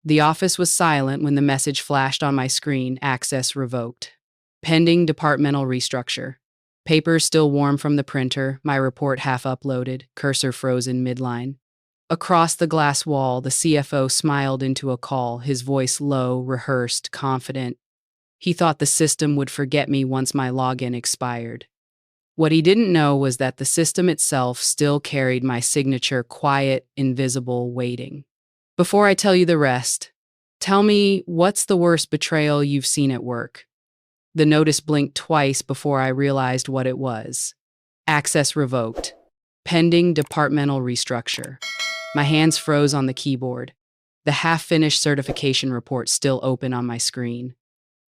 The office was silent when the message flashed on my screen, access revoked. Pending departmental restructure. Papers still warm from the printer, my report half uploaded, cursor frozen midline. Across the glass wall, the CFO smiled into a call, his voice low, rehearsed, confident. He thought the system would forget me once my login expired. What he didn't know was that the system itself still carried my signature, quiet, invisible, waiting. Before I tell you the rest, tell me, what's the worst betrayal you've seen at work? The notice blinked twice before I realized what it was. Access revoked. Pending departmental restructure. My hands froze on the keyboard. The half-finished certification report still open on my screen.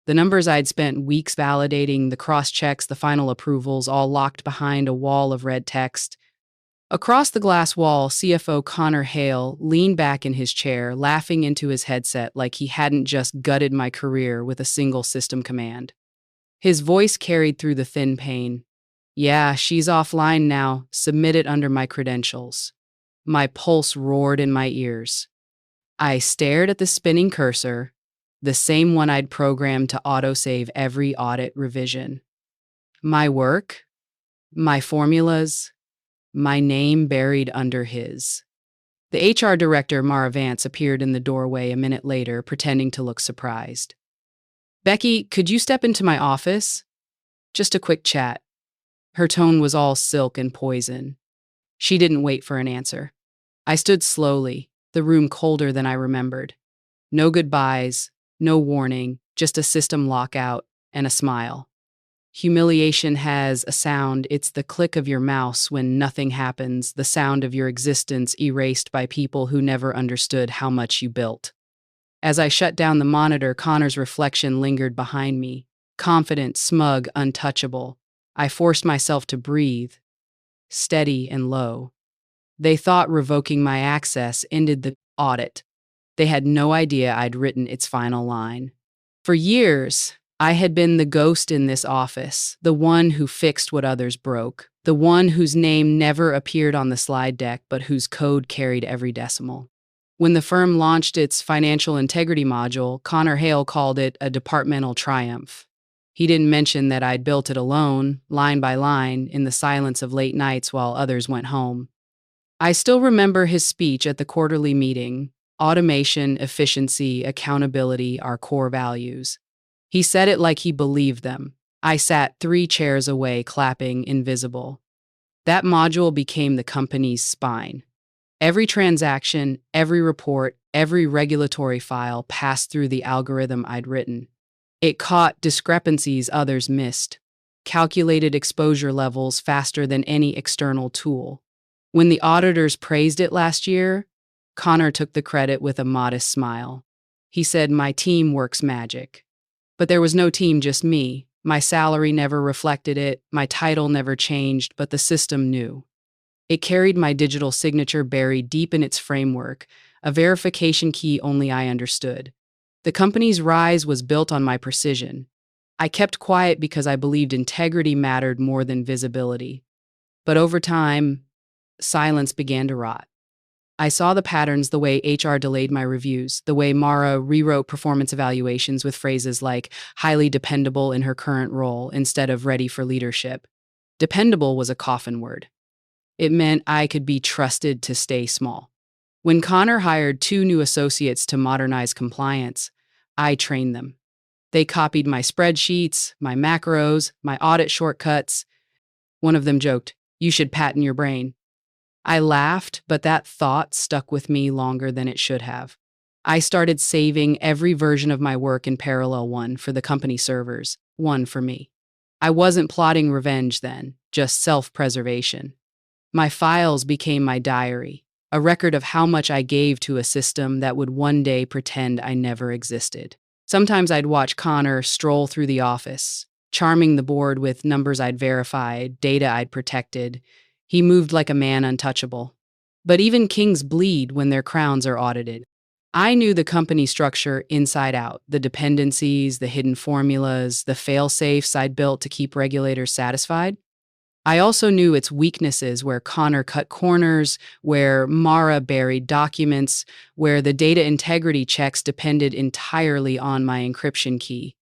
The numbers I'd spent weeks validating, the cross-checks, the final approvals, all locked behind a wall of red text. Across the glass wall, CFO Connor Hale leaned back in his chair, laughing into his headset like he hadn't just gutted my career with a single system command. His voice carried through the thin pane. Yeah, she's offline now. Submit it under my credentials. My pulse roared in my ears. I stared at the spinning cursor, the same one I'd programmed to autosave every audit revision. My work, my formulas, my name buried under his. The HR director, Mara Vance, appeared in the doorway a minute later, pretending to look surprised. Becky, could you step into my office? Just a quick chat. Her tone was all silk and poison. She didn't wait for an answer. I stood slowly, the room colder than I remembered. No goodbyes, no warning, just a system lockout and a smile. Humiliation has a sound. It's the click of your mouse when nothing happens, the sound of your existence erased by people who never understood how much you built. As I shut down the monitor, Connor's reflection lingered behind me, confident, smug, untouchable. I forced myself to breathe, steady and low. They thought revoking my access ended the audit. They had no idea I'd written its final line. For years, I had been the ghost in this office, the one who fixed what others broke, the one whose name never appeared on the slide deck but whose code carried every decimal. When the firm launched its financial integrity module, Connor Hale called it a departmental triumph. He didn't mention that I'd built it alone, line by line, in the silence of late nights while others went home. I still remember his speech at the quarterly meeting. Automation, efficiency, accountability are core values. He said it like he believed them. I sat 3 chairs away, clapping, invisible. That module became the company's spine. Every transaction, every report, every regulatory file passed through the algorithm I'd written. It caught discrepancies others missed, calculated exposure levels faster than any external tool. When the auditors praised it last year, Connor took the credit with a modest smile. He said, "My team works magic." But there was no team, just me. My salary never reflected it, my title never changed, but the system knew. It carried my digital signature buried deep in its framework, a verification key only I understood. The company's rise was built on my precision. I kept quiet because I believed integrity mattered more than visibility. But over time, silence began to rot. I saw the patterns, the way HR delayed my reviews, the way Mara rewrote performance evaluations with phrases like highly dependable in her current role instead of ready for leadership. Dependable was a coffin word. It meant I could be trusted to stay small. When Connor hired 2 new associates to modernize compliance, I trained them. They copied my spreadsheets, my macros, my audit shortcuts. One of them joked, "You should patent your brain." I laughed, but that thought stuck with me longer than it should have. I started saving every version of my work in parallel, one for the company servers, one for me. I wasn't plotting revenge then, just self-preservation. My files became my diary, a record of how much I gave to a system that would one day pretend I never existed. Sometimes I'd watch Connor stroll through the office, charming the board with numbers I'd verified, data I'd protected. He moved like a man untouchable. But even kings bleed when their crowns are audited. I knew the company structure inside out, the dependencies, the hidden formulas, the fail-safes I'd built to keep regulators satisfied. I also knew its weaknesses, where Connor cut corners, where Mara buried documents, where the data integrity checks depended entirely on my encryption key.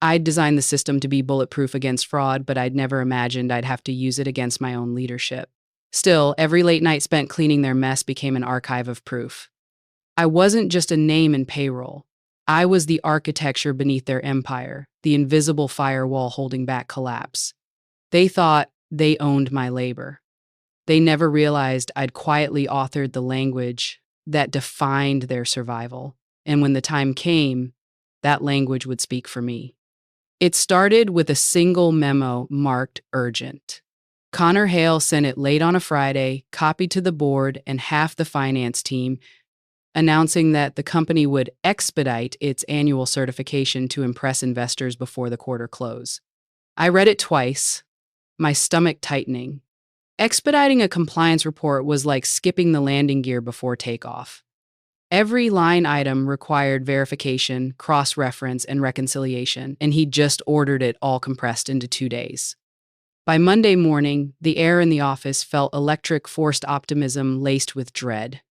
I'd designed the system to be bulletproof against fraud, but I'd never imagined I'd have to use it against my own leadership. Still, every late night spent cleaning their mess became an archive of proof. I wasn't just a name in payroll. I was the architecture beneath their empire, the invisible firewall holding back collapse. They thought they owned my labor. They never realized I'd quietly authored the language that defined their survival. And when the time came, that language would speak for me. It started with a single memo marked urgent. Connor Hale sent it late on a Friday, copied to the board and half the finance team, announcing that the company would expedite its annual certification to impress investors before the quarter close. I read it twice, my stomach tightening. Expediting a compliance report was like skipping the landing gear before takeoff. Every line item required verification, cross-reference, and reconciliation, and he just ordered it all compressed into 2 days. By Monday morning, the air in the office felt electric forced optimism laced with dread.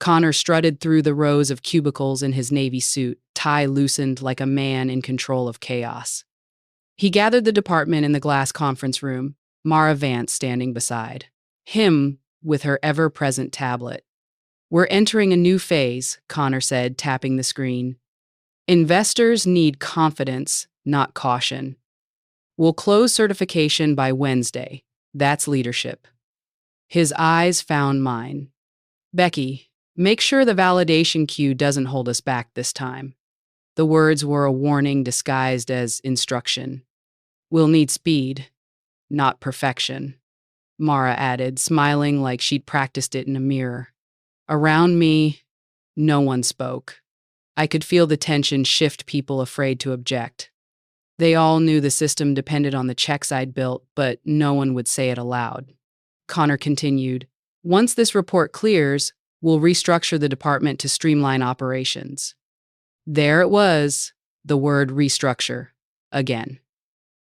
Connor strutted through the rows of cubicles in his navy suit, tie loosened like a man in control of chaos. He gathered the department in the glass conference room, Mara Vance standing beside him with her ever-present tablet. "We're entering a new phase," Connor said, tapping the screen. "Investors need confidence, not caution. We'll close certification by Wednesday. That's leadership." His eyes found mine. "Becky, make sure the validation queue doesn't hold us back this time." The words were a warning disguised as instruction. "We'll need speed, not perfection," Mara added, smiling like she'd practiced it in a mirror. Around me, no one spoke. I could feel the tension shift, people afraid to object. They all knew the system depended on the checks I'd built, but no one would say it aloud. Connor continued, "Once this report clears, we'll restructure the department to streamline operations." There it was, the word restructure, again.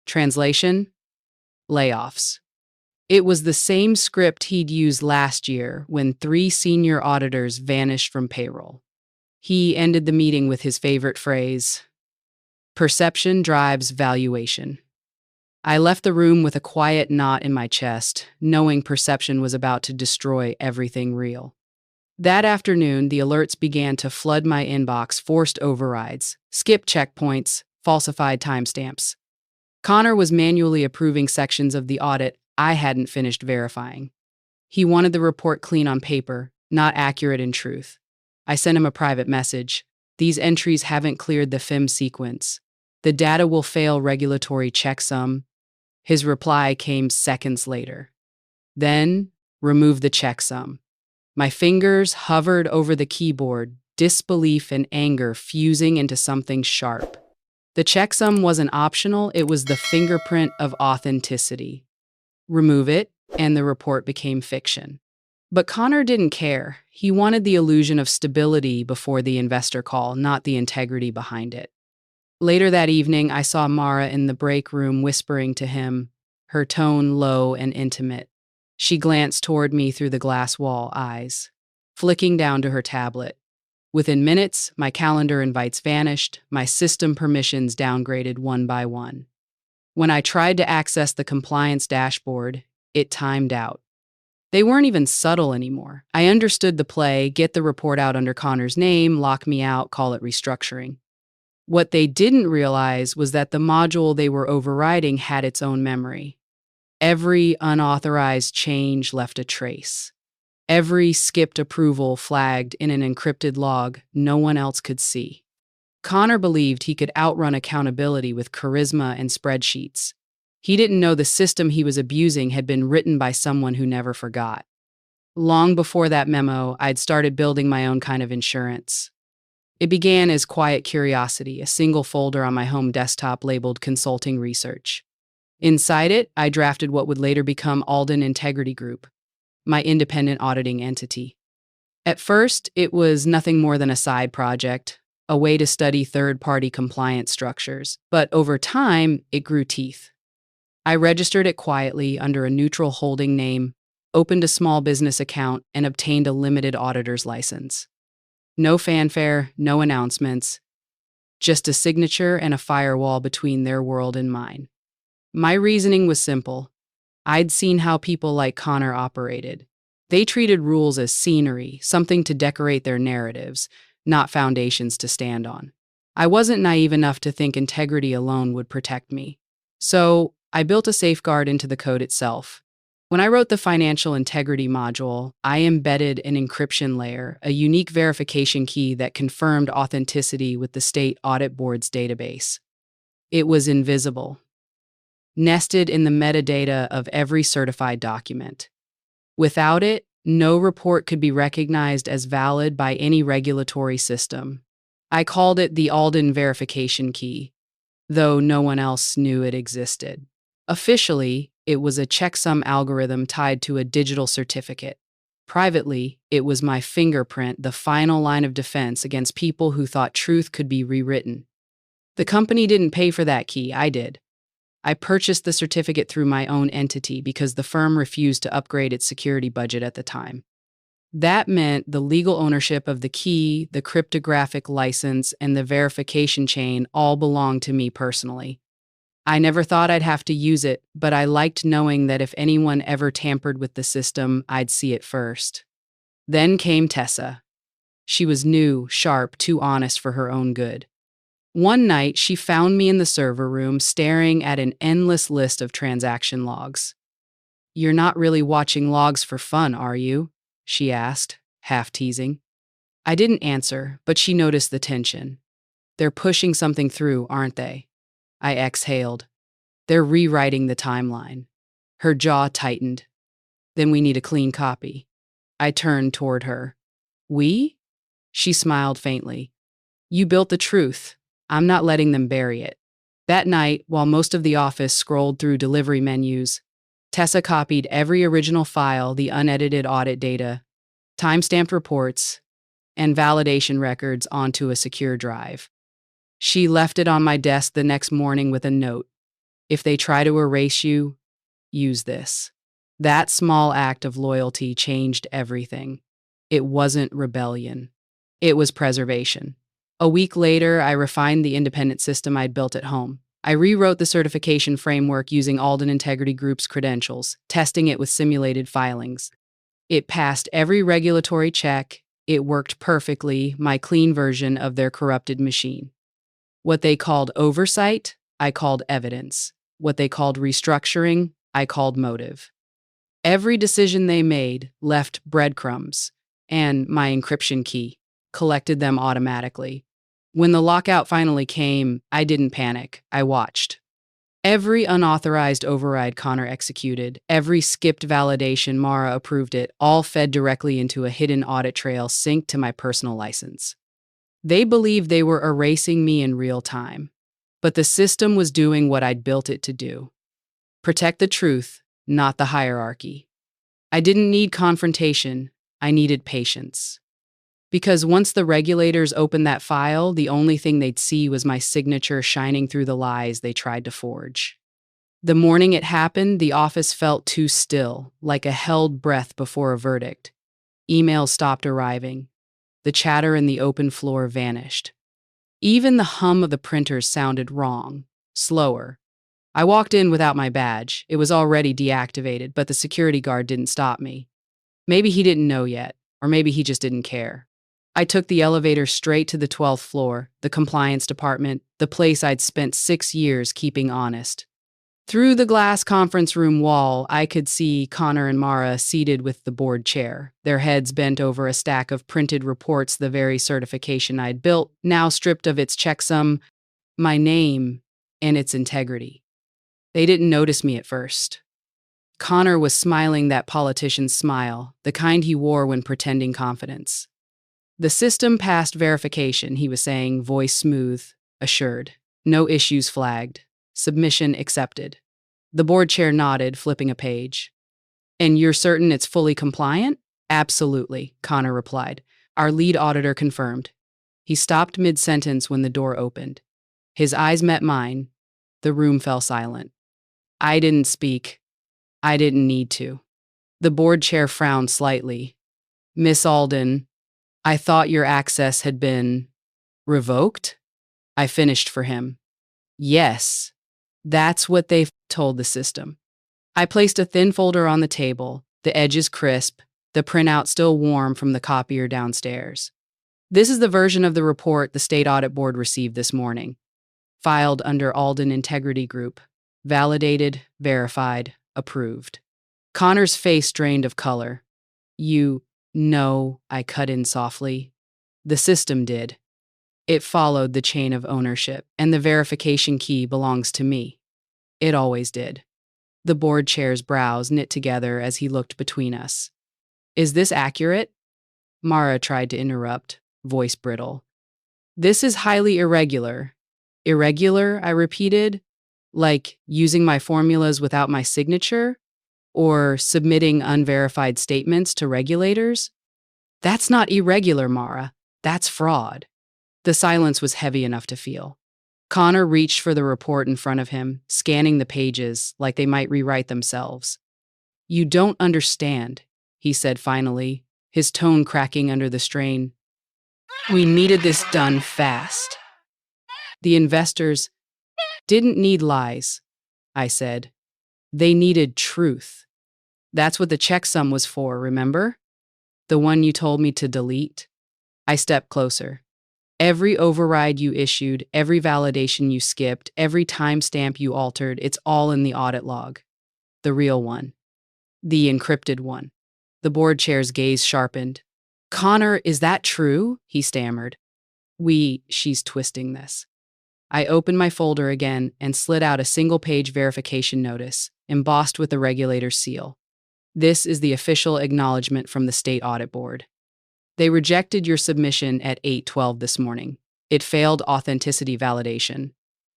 Translation? Layoffs. It was the same script he'd used last year when 3 senior auditors vanished from payroll. He ended the meeting with his favorite phrase, "Perception drives valuation." I left the room with a quiet knot in my chest, knowing perception was about to destroy everything real. That afternoon, the alerts began to flood my inbox, forced overrides, skip checkpoints, falsified timestamps. Connor was manually approving sections of the audit I hadn't finished verifying. He wanted the report clean on paper, not accurate in truth. I sent him a private message. "These entries haven't cleared the FIM sequence. The data will fail regulatory checksum." His reply came seconds later. "Then, remove the checksum." My fingers hovered over the keyboard, disbelief and anger fusing into something sharp. The checksum wasn't optional, it was the fingerprint of authenticity. Remove it, and the report became fiction. But Connor didn't care. He wanted the illusion of stability before the investor call, not the integrity behind it. Later that evening, I saw Mara in the break room whispering to him, her tone low and intimate. She glanced toward me through the glass wall eyes, flicking down to her tablet. Within minutes, my calendar invites vanished, my system permissions downgraded one by one. When I tried to access the compliance dashboard, it timed out. They weren't even subtle anymore. I understood the play: get the report out under Connor's name, lock me out, call it restructuring. What they didn't realize was that the module they were overriding had its own memory. Every unauthorized change left a trace. Every skipped approval flagged in an encrypted log no one else could see. Connor believed he could outrun accountability with charisma and spreadsheets. He didn't know the system he was abusing had been written by someone who never forgot. Long before that memo, I'd started building my own kind of insurance. It began as quiet curiosity, a single folder on my home desktop labeled Consulting Research. Inside it, I drafted what would later become Alden Integrity Group, my independent auditing entity. At first, it was nothing more than a side project, a way to study third-party compliance structures. But over time, it grew teeth. I registered it quietly under a neutral holding name, opened a small business account, and obtained a limited auditor's license. No fanfare, no announcements, just a signature and a firewall between their world and mine. My reasoning was simple. I'd seen how people like Connor operated. They treated rules as scenery, something to decorate their narratives, not foundations to stand on. I wasn't naive enough to think integrity alone would protect me. So, I built a safeguard into the code itself. When I wrote the financial integrity module, I embedded an encryption layer, a unique verification key that confirmed authenticity with the state audit board's database. It was invisible, nested in the metadata of every certified document. Without it, no report could be recognized as valid by any regulatory system. I called it the Alden verification key, though no one else knew it existed. Officially, it was a checksum algorithm tied to a digital certificate. Privately, it was my fingerprint, the final line of defense against people who thought truth could be rewritten. The company didn't pay for that key, I did. I purchased the certificate through my own entity because the firm refused to upgrade its security budget at the time. That meant the legal ownership of the key, the cryptographic license, and the verification chain all belonged to me personally. I never thought I'd have to use it, but I liked knowing that if anyone ever tampered with the system, I'd see it first. Then came Tessa. She was new, sharp, too honest for her own good. One night, she found me in the server room staring at an endless list of transaction logs. "You're not really watching logs for fun, are you?" she asked, half teasing. I didn't answer, but she noticed the tension. "They're pushing something through, aren't they?" I exhaled. "They're rewriting the timeline." Her jaw tightened. "Then we need a clean copy." I turned toward her. "We?" She smiled faintly. "You built the truth. I'm not letting them bury it." That night, while most of the office scrolled through delivery menus, Tessa copied every original file, the unedited audit data, timestamped reports, and validation records onto a secure drive. She left it on my desk the next morning with a note. "If they try to erase you, use this." That small act of loyalty changed everything. It wasn't rebellion. It was preservation. A week later, I refined the independent system I'd built at home. I rewrote the certification framework using Alden Integrity Group's credentials, testing it with simulated filings. It passed every regulatory check. It worked perfectly, my clean version of their corrupted machine. What they called oversight, I called evidence. What they called restructuring, I called motive. Every decision they made left breadcrumbs, and my encryption key collected them automatically. When the lockout finally came, I didn't panic. I watched. Every unauthorized override Connor executed, every skipped validation Mara approved it, all fed directly into a hidden audit trail synced to my personal license. They believed they were erasing me in real time, but the system was doing what I'd built it to do. Protect the truth, not the hierarchy. I didn't need confrontation, I needed patience. Because once the regulators opened that file, the only thing they'd see was my signature shining through the lies they tried to forge. The morning it happened, the office felt too still, like a held breath before a verdict. Emails stopped arriving. The chatter in the open floor vanished. Even the hum of the printers sounded wrong, slower. I walked in without my badge. It was already deactivated, but the security guard didn't stop me. Maybe he didn't know yet, or maybe he just didn't care. I took the elevator straight to the 12th floor, the compliance department, the place I'd spent 6 years keeping honest. Through the glass conference room wall, I could see Connor and Mara seated with the board chair, their heads bent over a stack of printed reports, the very certification I'd built, now stripped of its checksum, my name, and its integrity. They didn't notice me at first. Connor was smiling that politician's smile, the kind he wore when pretending confidence. "The system passed verification," he was saying, voice smooth, assured. "No issues flagged. Submission accepted." The board chair nodded, flipping a page. "And you're certain it's fully compliant?" "Absolutely," Connor replied. "Our lead auditor confirmed." He stopped mid-sentence when the door opened. His eyes met mine. The room fell silent. I didn't speak. I didn't need to. The board chair frowned slightly. Miss Alden, I thought your access had been revoked? I finished for him. Yes, that's what they've told the system. I placed a thin folder on the table, the edges crisp, the printout still warm from the copier downstairs. This is the version of the report the State Audit Board received this morning, filed under Alden Integrity Group, validated, verified, approved. Connor's face drained of color. You know, I cut in softly. The system did. It followed the chain of ownership, and the verification key belongs to me. It always did. The board chair's brows knit together as he looked between us. Is this accurate? Mara tried to interrupt, voice brittle. This is highly irregular. Irregular, I repeated, like using my formulas without my signature, or submitting unverified statements to regulators? That's not irregular, Mara. That's fraud. The silence was heavy enough to feel. Connor reached for the report in front of him, scanning the pages like they might rewrite themselves. You don't understand, he said finally, his tone cracking under the strain. We needed this done fast. The investors didn't need lies, I said. They needed truth. That's what the checksum was for, remember? The one you told me to delete? I stepped closer. Every override you issued, every validation you skipped, every timestamp you altered, it's all in the audit log. The real one. The encrypted one. The board chair's gaze sharpened. Connor, is that true? He stammered. She's twisting this. I opened my folder again and slid out a single-page verification notice, embossed with the regulator's seal. This is the official acknowledgement from the State Audit Board. They rejected your submission at 8:12 this morning. It failed authenticity validation.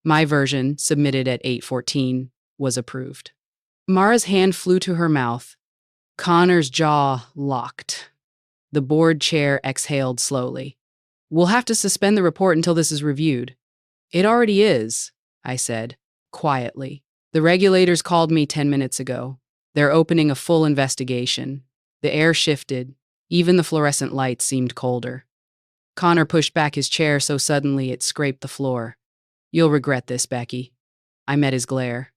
My version, submitted at 8:14, was approved. Mara's hand flew to her mouth. Connor's jaw locked. The board chair exhaled slowly. We'll have to suspend the report until this is reviewed. It already is, I said, quietly. The regulators called me 10 minutes ago. They're opening a full investigation. The air shifted. Even the fluorescent lights seemed colder. Connor pushed back his chair so suddenly it scraped the floor. You'll regret this, Becky. I met his glare.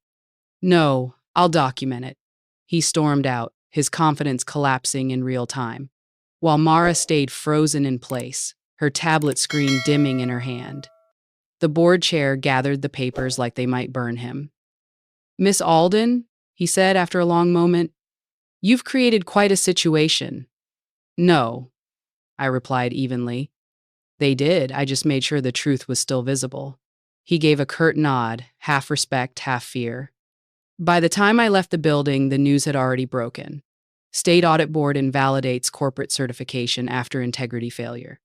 No, I'll document it. He stormed out, his confidence collapsing in real time, while Mara stayed frozen in place, her tablet screen dimming in her hand. The board chair gathered the papers like they might burn him. Miss Alden, he said after a long moment, you've created quite a situation. No, I replied evenly. They did, I just made sure the truth was still visible. He gave a curt nod, half respect, half fear. By the time I left the building, the news had already broken. State Audit Board invalidates corporate certification after integrity failure.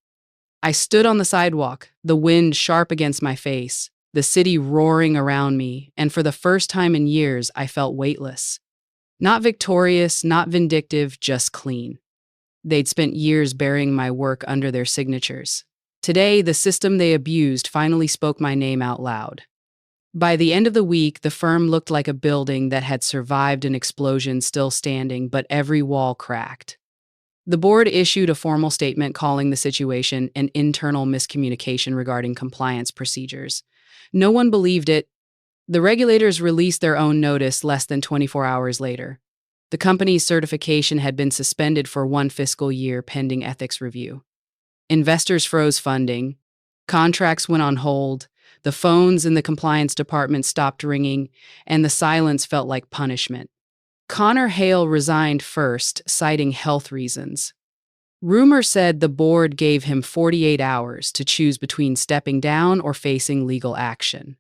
I stood on the sidewalk, the wind sharp against my face, the city roaring around me, and for the first time in years, I felt weightless. Not victorious, not vindictive, just clean. They'd spent years burying my work under their signatures. Today, the system they abused finally spoke my name out loud. By the end of the week, the firm looked like a building that had survived an explosion still standing, but every wall cracked. The board issued a formal statement calling the situation an internal miscommunication regarding compliance procedures. No one believed it. The regulators released their own notice less than 24 hours later. The company's certification had been suspended for 1 fiscal year pending ethics review. Investors froze funding. Contracts went on hold. The phones in the compliance department stopped ringing, and the silence felt like punishment. Connor Hale resigned first, citing health reasons. Rumor said the board gave him 48 hours to choose between stepping down or facing legal action.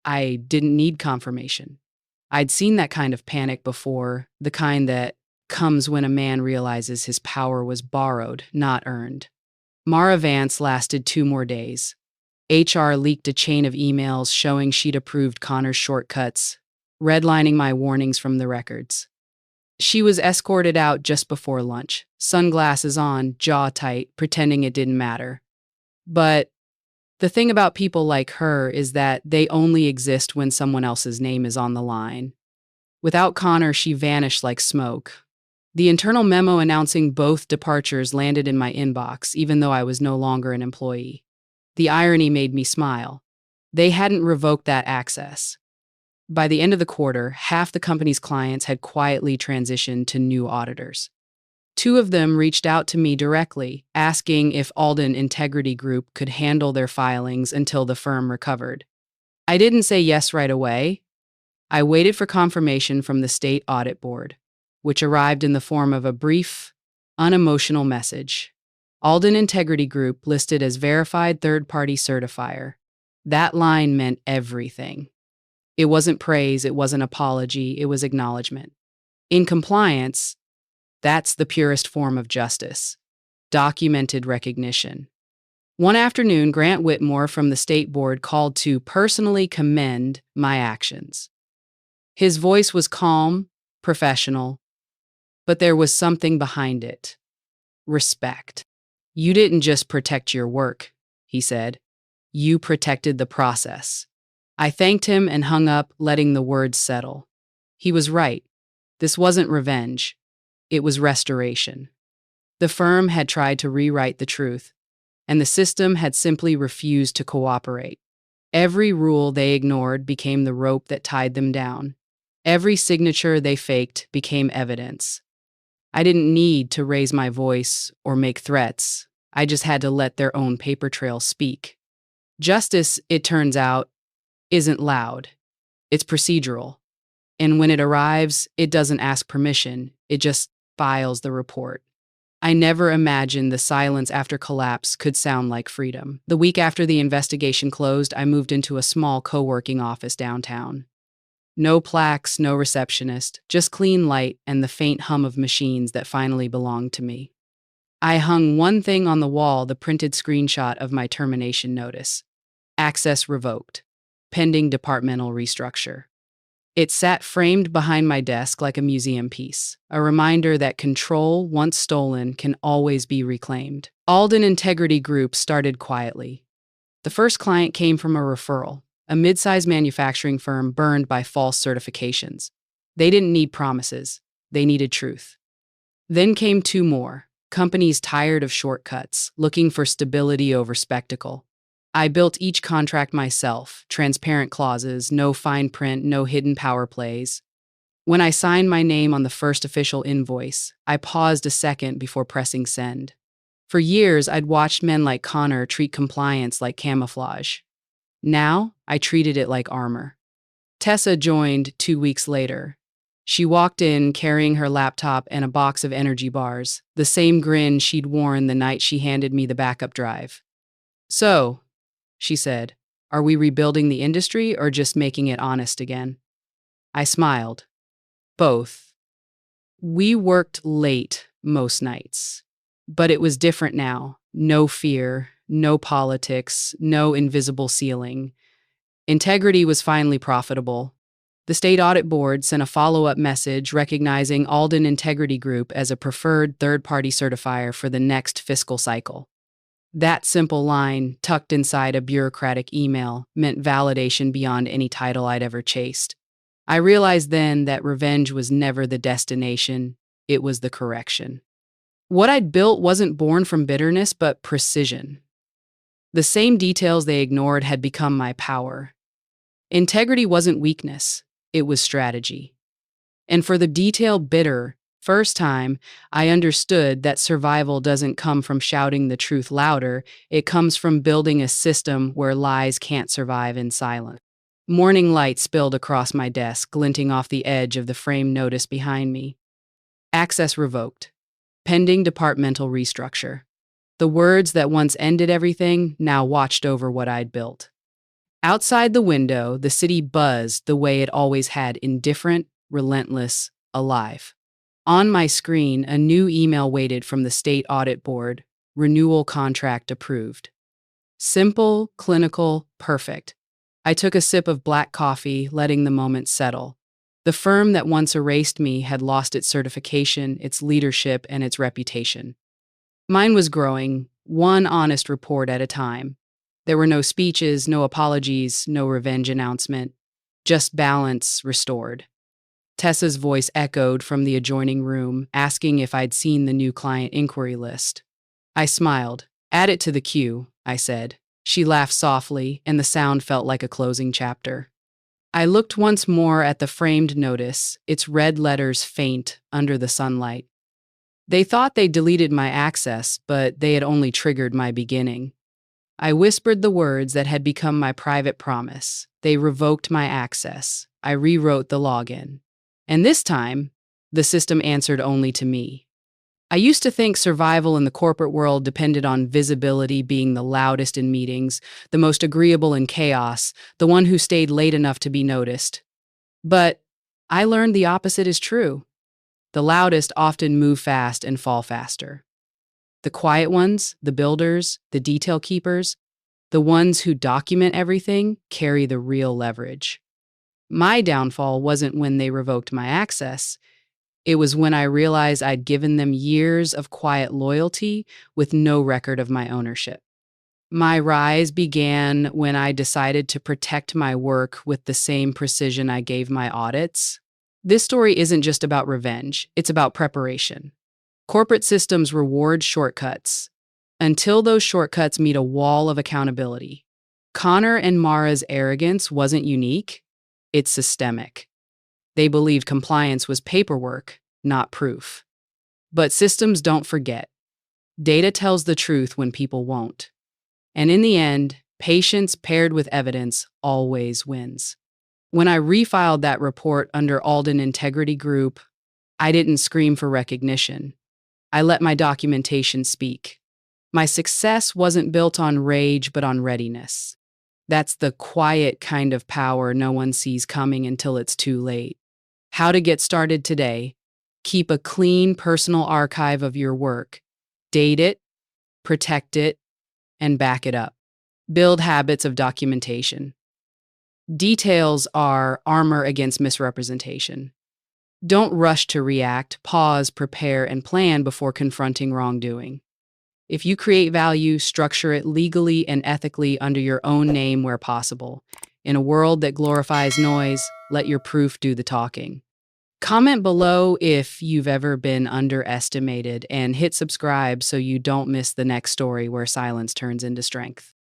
I didn't need confirmation. I'd seen that kind of panic before, the kind that comes when a man realizes his power was borrowed, not earned. Mara Vance lasted 2 more days. HR leaked a chain of emails showing she'd approved Connor's shortcuts, redlining my warnings from the records. She was escorted out just before lunch, sunglasses on, jaw tight, pretending it didn't matter. But the thing about people like her is that they only exist when someone else's name is on the line. Without Connor, she vanished like smoke. The internal memo announcing both departures landed in my inbox, even though I was no longer an employee. The irony made me smile. They hadn't revoked that access. By the end of the quarter, half the company's clients had quietly transitioned to new auditors. Two of them reached out to me directly, asking if Alden Integrity Group could handle their filings until the firm recovered. I didn't say yes right away. I waited for confirmation from the state audit board, which arrived in the form of a brief, unemotional message. Alden Integrity Group listed as verified third-party certifier. That line meant everything. It wasn't praise, it wasn't apology, it was acknowledgement. In compliance, that's the purest form of justice. Documented recognition. One afternoon, Grant Whitmore from the state board called to personally commend my actions. His voice was calm, professional, but there was something behind it. Respect. You didn't just protect your work, he said. You protected the process. I thanked him and hung up, letting the words settle. He was right. This wasn't revenge. It was restoration. The firm had tried to rewrite the truth, and the system had simply refused to cooperate. Every rule they ignored became the rope that tied them down. Every signature they faked became evidence. I didn't need to raise my voice or make threats. I just had to let their own paper trail speak. Justice, it turns out, isn't loud. It's procedural. And when it arrives, it doesn't ask permission. It just files the report. I never imagined the silence after collapse could sound like freedom. The week after the investigation closed, I moved into a small co-working office downtown. No plaques, no receptionist, just clean light and the faint hum of machines that finally belonged to me. I hung one thing on the wall, the printed screenshot of my termination notice. Access revoked. Pending departmental restructure. It sat framed behind my desk like a museum piece, a reminder that control, once stolen, can always be reclaimed. Alden Integrity Group started quietly. The first client came from a referral, a mid-sized manufacturing firm burned by false certifications. They didn't need promises. They needed truth. Then came two more, companies tired of shortcuts, looking for stability over spectacle. I built each contract myself, transparent clauses, no fine print, no hidden power plays. When I signed my name on the first official invoice, I paused a second before pressing send. For years, I'd watched men like Connor treat compliance like camouflage. Now, I treated it like armor. Tessa joined 2 weeks later. She walked in carrying her laptop and a box of energy bars, the same grin she'd worn the night she handed me the backup drive. So, she said, are we rebuilding the industry or just making it honest again? I smiled. Both. We worked late most nights, but it was different now. No fear, no politics, no invisible ceiling. Integrity was finally profitable. The state audit board sent a follow-up message recognizing Alden Integrity Group as a preferred third-party certifier for the next fiscal cycle. That simple line, tucked inside a bureaucratic email, meant validation beyond any title I'd ever chased. I realized then that revenge was never the destination, it was the correction. What I'd built wasn't born from bitterness, but precision. The same details they ignored had become my power. Integrity wasn't weakness, it was strategy. And for the detail bitter, first time, I understood that survival doesn't come from shouting the truth louder, it comes from building a system where lies can't survive in silence. Morning light spilled across my desk, glinting off the edge of the framed notice behind me. Access revoked. Pending departmental restructure. The words that once ended everything now watched over what I'd built. Outside the window, the city buzzed the way it always had, indifferent, relentless, alive. On my screen, a new email waited from the state audit board, renewal contract approved. Simple, clinical, perfect. I took a sip of black coffee, letting the moment settle. The firm that once erased me had lost its certification, its leadership, and its reputation. Mine was growing, one honest report at a time. There were no speeches, no apologies, no revenge announcement, just balance restored. Tessa's voice echoed from the adjoining room, asking if I'd seen the new client inquiry list. I smiled. Add it to the queue, I said. She laughed softly, and the sound felt like a closing chapter. I looked once more at the framed notice, its red letters faint under the sunlight. They thought they deleted my access, but they had only triggered my beginning. I whispered the words that had become my private promise. They revoked my access. I rewrote the login. And this time, the system answered only to me. I used to think survival in the corporate world depended on visibility, being the loudest in meetings, the most agreeable in chaos, the one who stayed late enough to be noticed. But I learned the opposite is true. The loudest often move fast and fall faster. The quiet ones, the builders, the detail keepers, the ones who document everything, carry the real leverage. My downfall wasn't when they revoked my access. It was when I realized I'd given them years of quiet loyalty with no record of my ownership. My rise began when I decided to protect my work with the same precision I gave my audits. This story isn't just about revenge, it's about preparation. Corporate systems reward shortcuts until those shortcuts meet a wall of accountability. Connor and Mara's arrogance wasn't unique, it's systemic. They believed compliance was paperwork, not proof. But systems don't forget. Data tells the truth when people won't. And in the end, patience paired with evidence always wins. When I refiled that report under Alden Integrity Group, I didn't scream for recognition. I let my documentation speak. My success wasn't built on rage, but on readiness. That's the quiet kind of power no one sees coming until it's too late. How to get started today. Keep a clean personal archive of your work. Date it, protect it, and back it up. Build habits of documentation. Details are armor against misrepresentation. Don't rush to react, pause, prepare, and plan before confronting wrongdoing. If you create value, structure it legally and ethically under your own name where possible. In a world that glorifies noise, let your proof do the talking. Comment below if you've ever been underestimated and hit subscribe so you don't miss the next story where silence turns into strength.